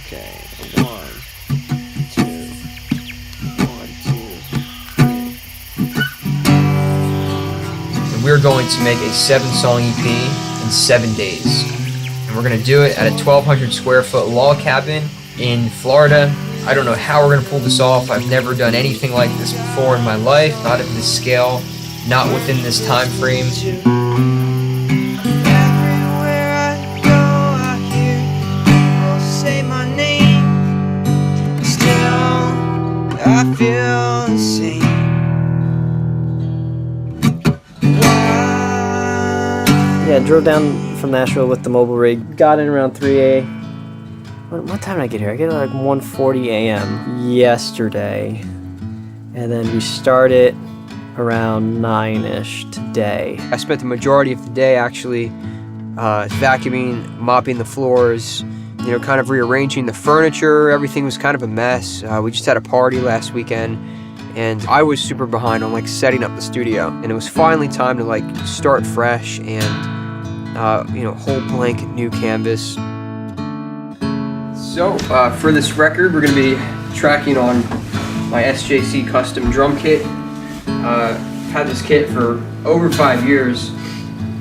Okay, 1, 2, 1, 2, 3. And we're going to make a 7-song EP in 7 days. And we're going to do it at a 1,200 square foot log cabin in Florida. I don't know how we're going to pull this off. I've never done anything like this before in my life, not at this scale, not within this time frame. I feel the same. Yeah, drove down from Nashville with the mobile rig. Got in around 3 What time did I get here? I get like 1:40 a.m. yesterday. And then we started around 9-ish today. I spent the majority of the day actually vacuuming, mopping the floors, you know, kind of rearranging the furniture. Everything was kind of a mess. We just had a party last weekend, and I was super behind on like setting up the studio. And it was finally time to like start fresh and, you know, whole blank new canvas. So for this record, we're gonna be tracking on my SJC custom drum kit. I've had this kit for over 5 years.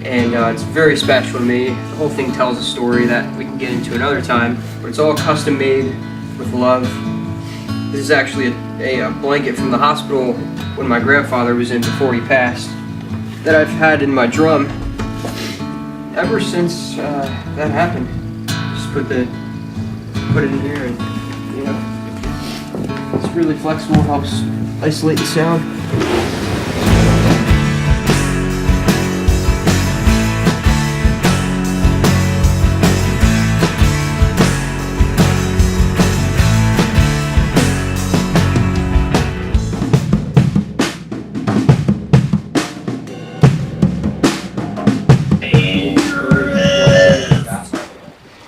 And it's very special to me. The whole thing tells a story that we can get into another time, but it's all custom made with love. This is actually a blanket from the hospital when my grandfather was in before he passed, that I've had in my drum ever since that happened. Just put it in here, and you know, it's really flexible, helps isolate the sound.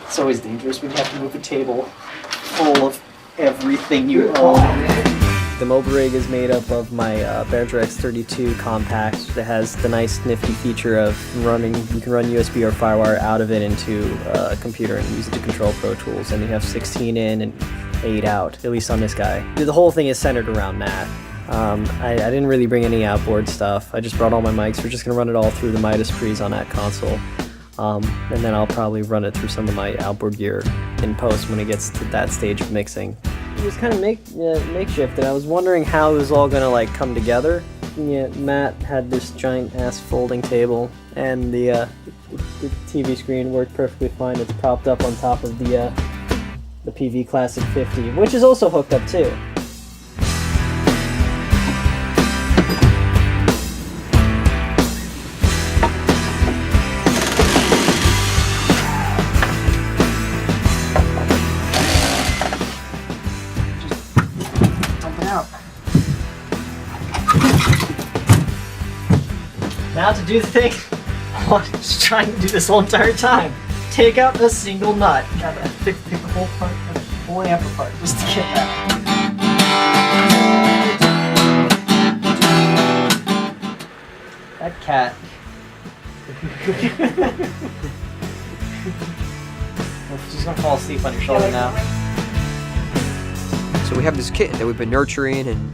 It's always dangerous when you have to move a table full of everything you own. The mobile rig is made up of my Behringer X32 compact that has the nice nifty feature of you can run USB or FireWire out of it into a computer and use it to control Pro Tools, and you have 16 in and 8 out, at least on this guy. The whole thing is centered around Matt. I didn't really bring any outboard stuff. I just brought all my mics. We're just going to run it all through the Midas Pre's on that console. And then I'll probably run it through some of my outboard gear in post when it gets to that stage of mixing. It was kind of makeshift, and I was wondering how it was all going to like come together. Yeah, Matt had this giant ass folding table, and the TV screen worked perfectly fine. It's propped up on top of the PV Classic 50, which is also hooked up too. Now to do the thing I was trying to do this whole entire time. Take out a single nut. Gotta pick the whole part, the whole amp apart just to get that. That cat. She's gonna fall asleep on your shoulder now. So we have this kitten that we've been nurturing and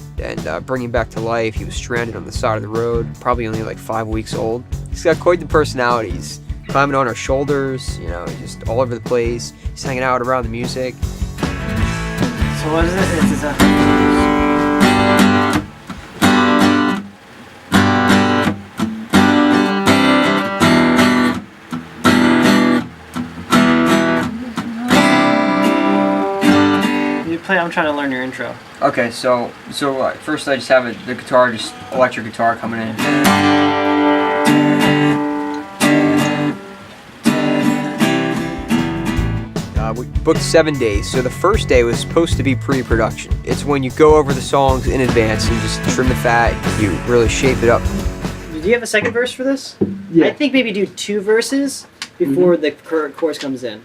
bringing back to life. He was stranded on the side of the road, probably only like 5 weeks old. He's got quite the personality. He's climbing on our shoulders, you know, he's just all over the place. He's hanging out around the music. So what is it? It's I'm trying to learn your intro. Okay, so first I just have the guitar, just electric guitar coming in. We booked 7 days, so the first day was supposed to be pre-production. It's when you go over the songs in advance and just trim the fat, you really shape it up. Do you have a second verse for this? Yeah. I think maybe do 2 verses before the chorus comes in.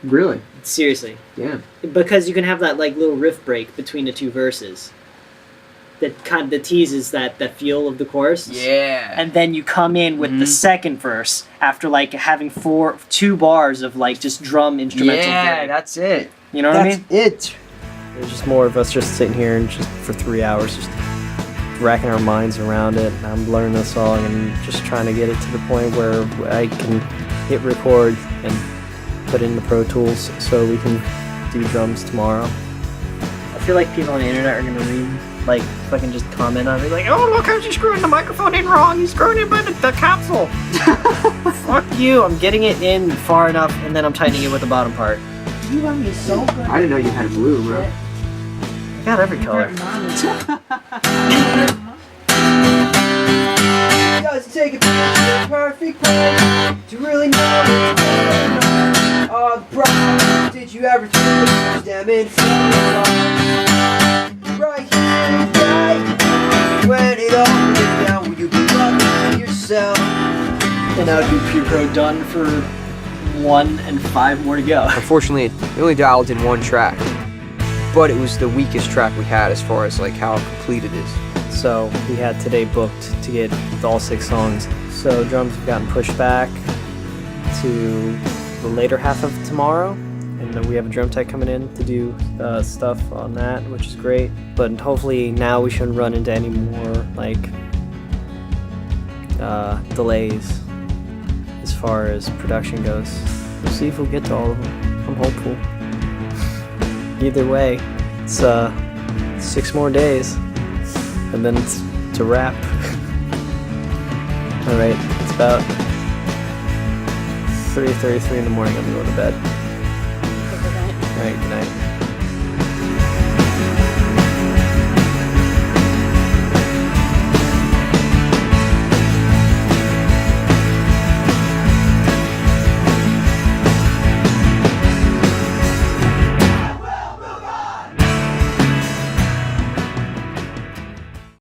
Really? Seriously. Yeah. Because you can have that like little riff break between the 2 verses. that teases that feel of the chorus. Yeah. And then you come in with the second verse after like having 2 bars of like just drum instrumental. Yeah, gig. that's it. You know what I mean? It. There's just more of us just sitting here and just for 3 hours just racking our minds around it. And I'm learning the song and just trying to get it to the point where I can hit record and put in the Pro Tools so we can do drums tomorrow. I feel like people on the internet are gonna read, like, fucking just comment on it, like, oh, look how she's screwing the microphone in wrong. He's screwing it by the capsule. Fuck you. I'm getting it in far enough, and then I'm tightening it with the bottom part. You want me so good. I didn't know you had blue, bro. I got every color. Does it take a picture perfect place to really know what's going on? All the problems, did you ever think them in right here, right when it all goes down, will you be loving yourself? And now do Pure Pro done for 1 and 5 more to go. Unfortunately, we only dialed in 1 track, but it was the weakest track we had as far as like how complete it is. So we had today booked to get all 6 songs. So drums have gotten pushed back to the later half of tomorrow, and then we have a drum tech coming in to do stuff on that, which is great. But hopefully now we shouldn't run into any more like delays as far as production goes. We'll see if we'll get to all of them. I'm hopeful. Either way, it's 6 more days, and then it's a wrap. All right, it's about 3:33 in the morning. I'm going to bed. All right, good night.